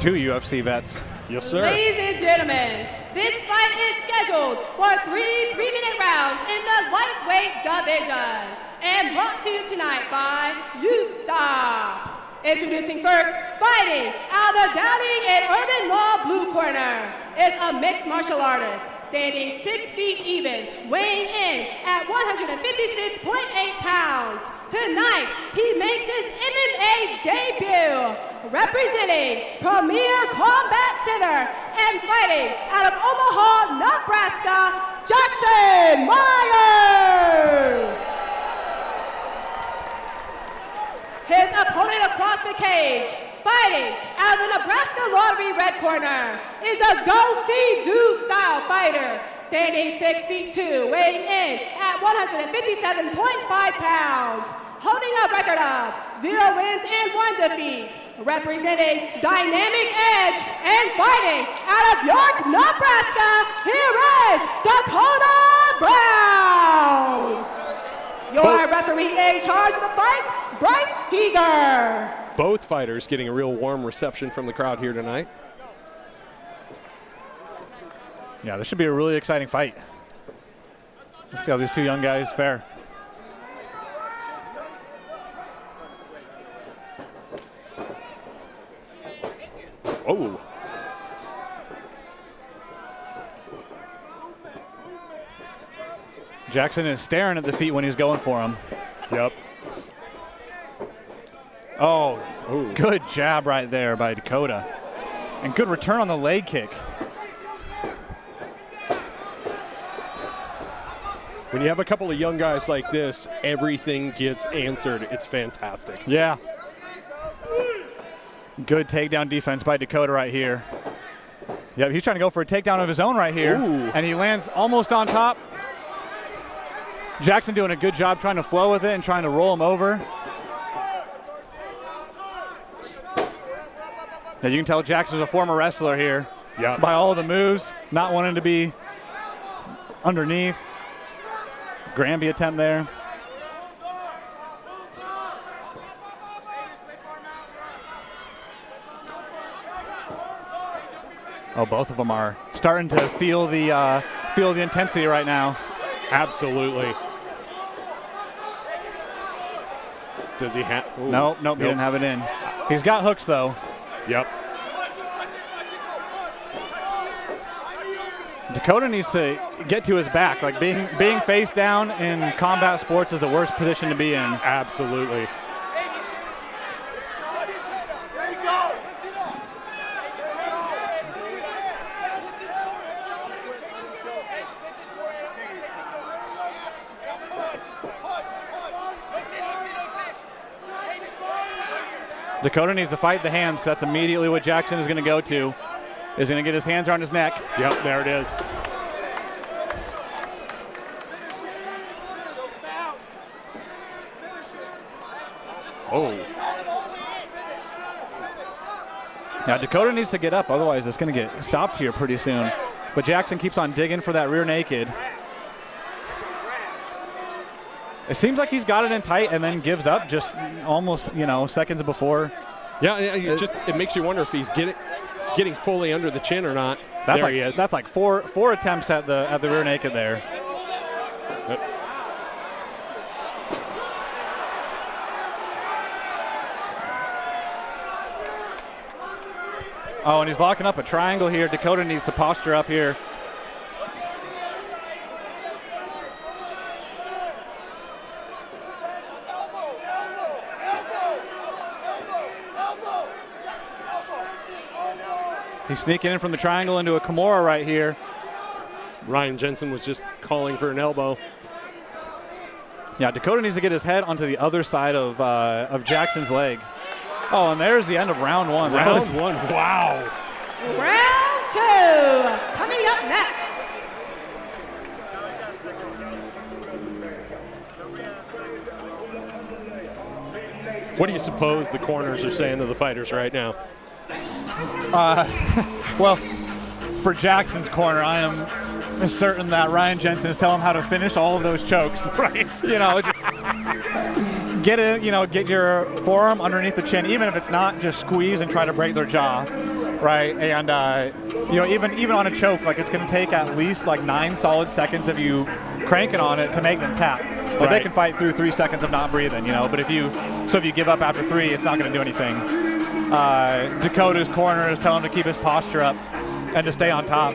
two UFC vets. Yes, sir. Ladies and gentlemen, this fight is scheduled for three-minute rounds in the lightweight division and brought to you tonight by Stop. Introducing first, fighting out of the Downing and Urban Law blue corner is a mixed martial artist, standing 6 feet even, weighing in at 156.8 pounds. Tonight, he makes his MMA debut, representing Premier Combat Center and fighting out of Omaha, Nebraska, Jackson Meyers. His opponent across the cage, fighting out of the Nebraska Lottery red corner, is a go-see-do style fighter, standing 6 feet 2, weighing in at 157.5 pounds, holding a record of 0 wins and 1 defeat, representing Dynamic Edge and fighting out of York, Nebraska, here is Dakota Brown. Your referee in charge of the fight, Bryce Teeger. Both fighters getting a real warm reception from the crowd here tonight. Yeah, this should be a really exciting fight. Let's see how these two young guys fare. Oh. Jackson is staring at the feet when he's going for him. Yep. Oh, ooh. Good jab right there by Dakota. And good return on the leg kick. When you have a couple of young guys like this, everything gets answered. It's fantastic. Yeah. Good takedown defense by Dakota right here. Yep, he's trying to go for a takedown of his own right here. Ooh. And he lands almost on top. Jackson doing a good job trying to flow with it and trying to roll him over. Now you can tell Jackson's a former wrestler here. Yeah. By all the moves, not wanting to be underneath. Granby attempt there. Oh, both of them are starting to feel the intensity right now. Absolutely. Does he have? Nope, he didn't have it in. He's got hooks though. Yep. Dakota needs to get to his back. Like being face down in combat sports is the worst position to be in. Absolutely. Dakota needs to fight the hands because that's immediately what Jackson is going to go to. Is going to get his hands around his neck. Yep, there it is. Oh. Now Dakota needs to get up, otherwise it's going to get stopped here pretty soon. But Jackson keeps on digging for that rear naked. It seems like he's got it in tight and then gives up just almost, seconds before. Yeah, it makes you wonder if he's getting fully under the chin or not. There he is. That's like four attempts at the rear naked there. Yep. Oh, and he's locking up a triangle here. Dakota needs to posture up here. He's sneaking in from the triangle into a Kimura right here. Ryan Jensen was just calling for an elbow. Yeah, Dakota needs to get his head onto the other side of Jackson's leg. Oh, and there's the end of round one. Round one, wow. Round two, coming up next. What do you suppose the corners are saying to the fighters right now? Well, for Jackson's corner, I am certain that Ryan Jensen is telling him how to finish all of those chokes. Right. Get it. Get your forearm underneath the chin, even if it's not, just squeeze and try to break their jaw. right? And you know, even on a choke, like it's going to take at least like 9 solid seconds of you cranking on it to make them tap. Like they can fight through 3 seconds of not breathing, you know. But if you give up after 3, it's not going to do anything. Dakota's corner is telling him to keep his posture up and to stay on top.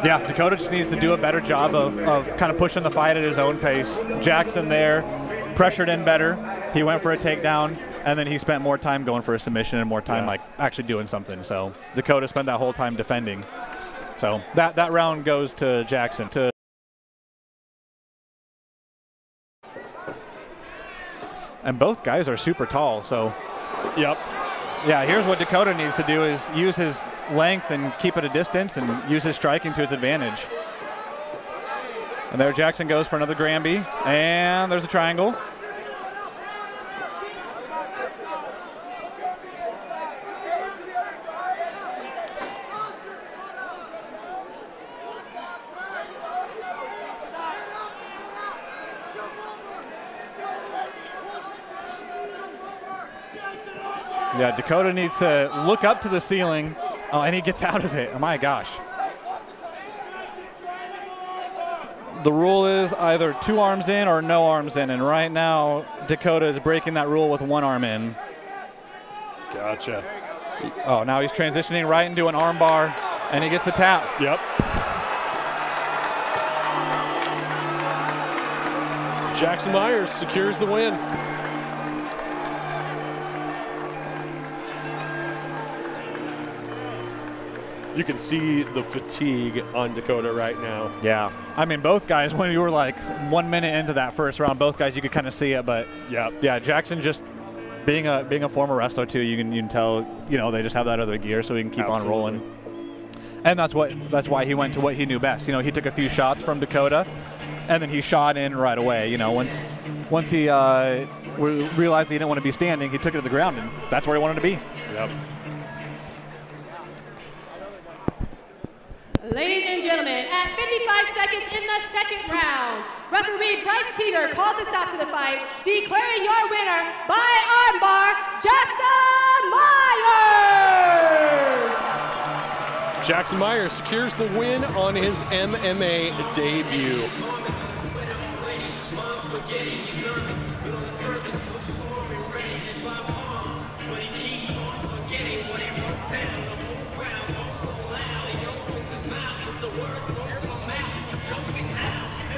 Yeah, Dakota just needs to do a better job of kind of pushing the fight at his own pace. Jackson there pressured in better. He went for a takedown, and then he spent more time going for a submission and more time like actually doing something. So Dakota spent that whole time defending. So that round goes to Jackson. And both guys are super tall, so. Yep. Yeah, here's what Dakota needs to do is use his length and keep it a distance and use his striking to his advantage. And there Jackson goes for another Granby, and there's a triangle. Yeah, Dakota needs to look up to the ceiling. Oh, and he gets out of it. Oh, my gosh. The rule is either 2 arms in or no arms in, and right now Dakota is breaking that rule with 1 arm in. Gotcha. Oh, now he's transitioning right into an arm bar, and he gets the tap. Yep. Jackson Meyers secures the win. You can see the fatigue on Dakota right now. Yeah. I mean, both guys, when you were like 1 minute into that first round, both guys, you could kind of see it. But, yeah, Jackson just being a former wrestler, too, you can tell, you know, they just have that other gear so he can keep on rolling. And that's why he went to what he knew best. You know, he took a few shots from Dakota, and then he shot in right away. You know, once he realized he didn't want to be standing, he took it to the ground, and that's where he wanted to be. Yep. Ladies and gentlemen, at 55 seconds in the second round, referee Bryce Teeter calls a stop to the fight, declaring your winner by armbar, Jackson Meyers! Jackson Meyers secures the win on his MMA debut. Words, more, more, massive, he's choking.